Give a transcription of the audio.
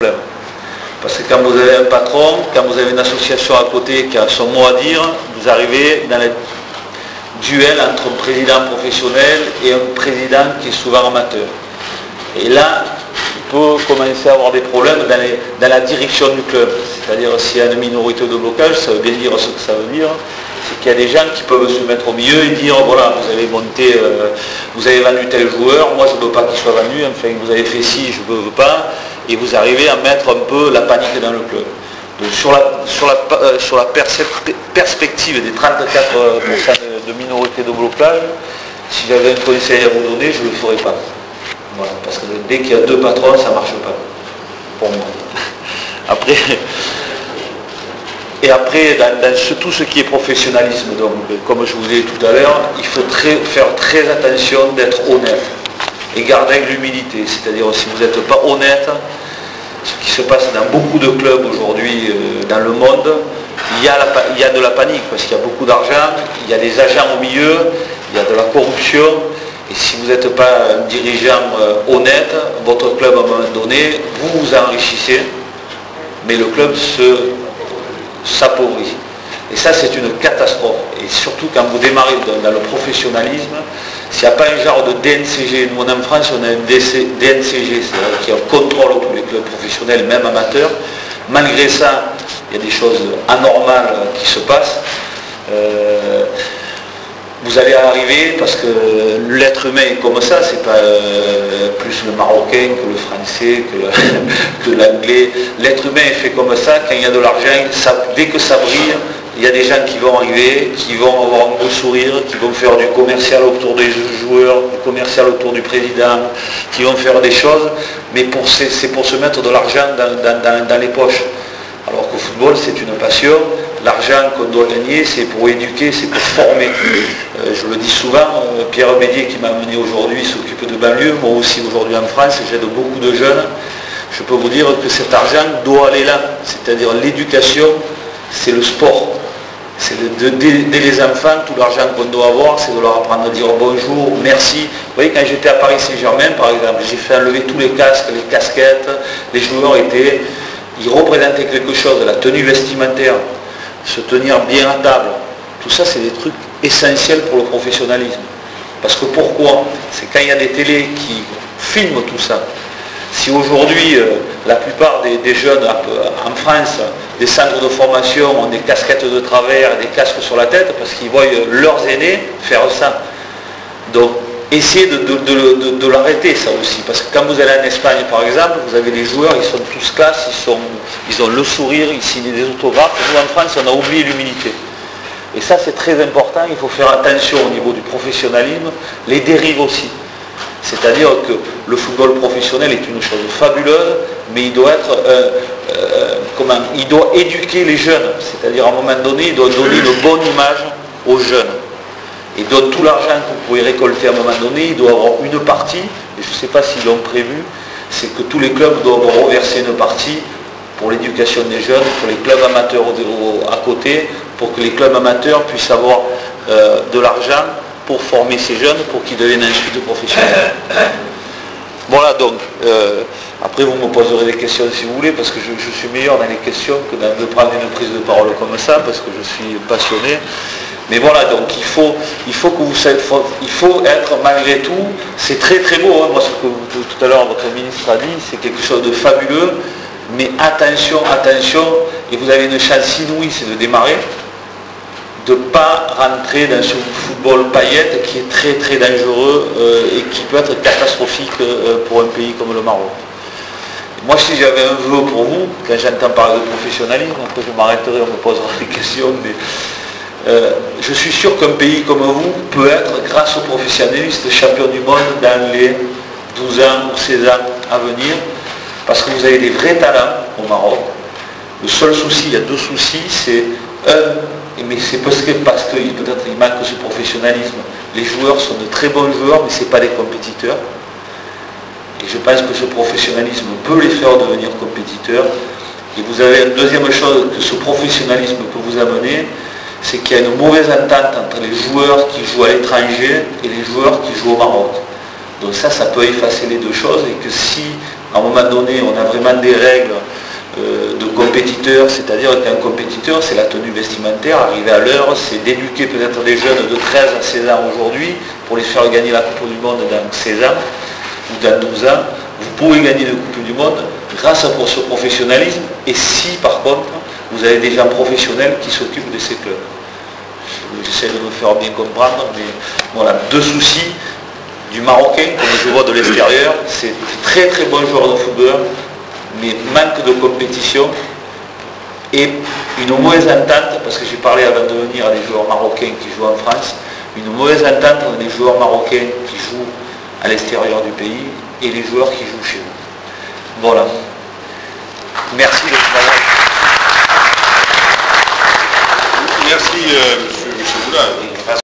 problème. Parce que quand vous avez un patron, quand vous avez une association à côté qui a son mot à dire, vous arrivez dans le duel entre un président professionnel et un président qui est souvent amateur. Et là, il peut commencer à avoir des problèmes dans la direction du club. C'est-à-dire s'il y a une minorité de blocage, ça veut bien dire ce que ça veut dire. C'est qu'il y a des gens qui peuvent se mettre au milieu et dire voilà, vous avez monté, vous avez vendu tel joueur, moi je ne veux pas qu'il soit vendu, enfin vous avez fait ci, je ne veux pas, et vous arrivez à mettre un peu la panique dans le club. Donc sur la perspective des 34% de minorité de blocage, si j'avais un conseil à vous donner, je ne le ferais pas. Voilà, parce que dès qu'il y a deux patrons, ça ne marche pas. Pour moi. Après, dans tout ce qui est professionnalisme, donc, comme je vous l'ai dit tout à l'heure, il faut faire très attention d'être honnête et garder l'humilité. C'est-à-dire si vous n'êtes pas honnête, ce qui se passe dans beaucoup de clubs aujourd'hui dans le monde, il y a de la panique parce qu'il y a beaucoup d'argent, il y a des agents au milieu, il y a de la corruption. Et si vous n'êtes pas un dirigeant honnête, votre club à un moment donné, vous vous enrichissez, mais le club s'appauvrit. Et ça c'est une catastrophe. Et surtout quand vous démarrez dans le professionnalisme, s'il n'y a pas un genre de DNCG, nous en France on a un DNCG, c'est-à-dire qui contrôle tous les clubs professionnels, même amateurs, malgré ça, il y a des choses anormales qui se passent. Vous allez arriver, parce que l'être humain est comme ça, c'est pas plus le marocain que le français, que l'anglais. L'être humain est fait comme ça, quand il y a de l'argent, dès que ça brille, il y a des gens qui vont arriver, qui vont avoir un beau sourire, qui vont faire du commercial autour des joueurs, du commercial autour du président, qui vont faire des choses, mais c'est pour se mettre de l'argent dans les poches. Alors qu'au football, c'est une passion. L'argent qu'on doit gagner, c'est pour éduquer, c'est pour former. Je le dis souvent, Pierre Bédier qui m'a amené aujourd'hui s'occupe de banlieue, moi aussi aujourd'hui en France, j'aide beaucoup de jeunes. Je peux vous dire que cet argent doit aller là. C'est-à-dire l'éducation, c'est le sport. C'est dès les enfants, tout l'argent qu'on doit avoir, c'est de leur apprendre à dire bonjour, merci. Vous voyez, quand j'étais à Paris Saint-Germain, par exemple, j'ai fait enlever tous les casques, les casquettes, les joueurs ils représentaient quelque chose, la tenue vestimentaire, se tenir bien à table. Tout ça, c'est des trucs essentiels pour le professionnalisme. Parce que pourquoi? C'est quand il y a des télés qui filment tout ça. Si aujourd'hui, la plupart des jeunes en France, des centres de formation ont des casquettes de travers, des casques sur la tête, parce qu'ils voient leurs aînés faire ça. Donc, essayez de l'arrêter ça aussi, parce que quand vous allez en Espagne par exemple, vous avez les joueurs, ils sont tous classes, ils ont le sourire, ils signent des autographes. Nous en France on a oublié l'humilité. Et ça c'est très important, il faut faire attention au niveau du professionnalisme, les dérives aussi. C'est-à-dire que le football professionnel est une chose fabuleuse, mais il doit il doit éduquer les jeunes, c'est-à-dire à un moment donné, il doit donner une bonne image aux jeunes. Et donc tout l'argent que vous pouvez récolter à un moment donné, il doit avoir une partie, et je ne sais pas s'ils l'ont prévu, c'est que tous les clubs doivent reverser une partie pour l'éducation des jeunes, pour les clubs amateurs à côté, pour que les clubs amateurs puissent avoir de l'argent pour former ces jeunes, pour qu'ils deviennent ensuite professionnels. Voilà donc, après vous me poserez des questions si vous voulez, parce que je suis meilleur dans les questions que de prendre une prise de parole comme ça, parce que je suis passionné. Mais voilà, donc il faut être malgré tout, c'est très très beau, hein, moi ce que tout à l'heure votre ministre a dit, c'est quelque chose de fabuleux, mais attention, et vous avez une chance inouïe, c'est de démarrer, de ne pas rentrer dans ce football paillette qui est très très dangereux et qui peut être catastrophique pour un pays comme le Maroc. Moi si j'avais un vœu pour vous, quand j'entends parler de professionnalisme, après je m'arrêterai, on me posera des questions, mais je suis sûr qu'un pays comme vous peut être, grâce aux professionnalistes, champion du monde dans les 12 ans ou 16 ans à venir, parce que vous avez des vrais talents au Maroc. Le seul souci, il y a deux soucis, c'est mais c'est parce que peut-être il manque ce professionnalisme. Les joueurs sont de très bons joueurs, mais ce n'est pas des compétiteurs. Et je pense que ce professionnalisme peut les faire devenir compétiteurs. Et vous avez une deuxième chose que ce professionnalisme peut vous amener, c'est qu'il y a une mauvaise entente entre les joueurs qui jouent à l'étranger et les joueurs qui jouent au Maroc. Donc ça peut effacer les deux choses, et que si À un moment donné, on a vraiment des règles de compétiteurs, c'est-à-dire qu'un compétiteur, c'est la tenue vestimentaire, arriver à l'heure, c'est d'éduquer peut-être des jeunes de 13 à 16 ans aujourd'hui pour les faire gagner la Coupe du Monde dans 16 ans ou dans 12 ans. Vous pouvez gagner la Coupe du Monde grâce à ce professionnalisme et si par contre vous avez des gens professionnels qui s'occupent de ces clubs. J'essaie de me faire bien comprendre, mais voilà, deux soucis du Marocain, comme je vois de l'extérieur, c'est très très bon joueur de football, mais manque de compétition et une mauvaise entente, parce que j'ai parlé avant de venir à des joueurs marocains qui jouent en France, une mauvaise entente entre les joueurs marocains qui jouent à l'extérieur du pays et les joueurs qui jouent chez nous. Voilà. Merci de m'avoir. Merci, monsieur Boulard.